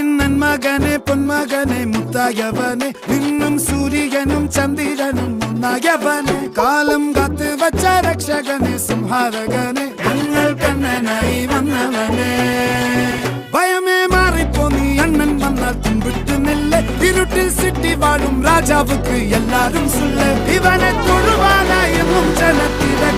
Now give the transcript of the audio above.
നാടിൻ നന്മകനെ പൊന്മകനെ മുത്തായവനെ നിന്നും സൂര്യനും ചന്ദ്രനും ഒന്നായവനെ കാലം കാത്ത് വച്ച രക്ഷകനെ സംഹാരകനെ ഞങ്ങൾ കണ്ണനായി വന്നവനെ ഭയമേ മാറിപ്പോ നീ അണ്ണൻ വന്നാൽ തുമ്പിട്ട് നെല്ല് ഇരുട്ടിൽ സിറ്റി വാഴും രാജാവുക്ക് എല്ലാരും സുല്ല് ഇവനെ തൊഴുവാനായെന്നും ജനത്തിലെ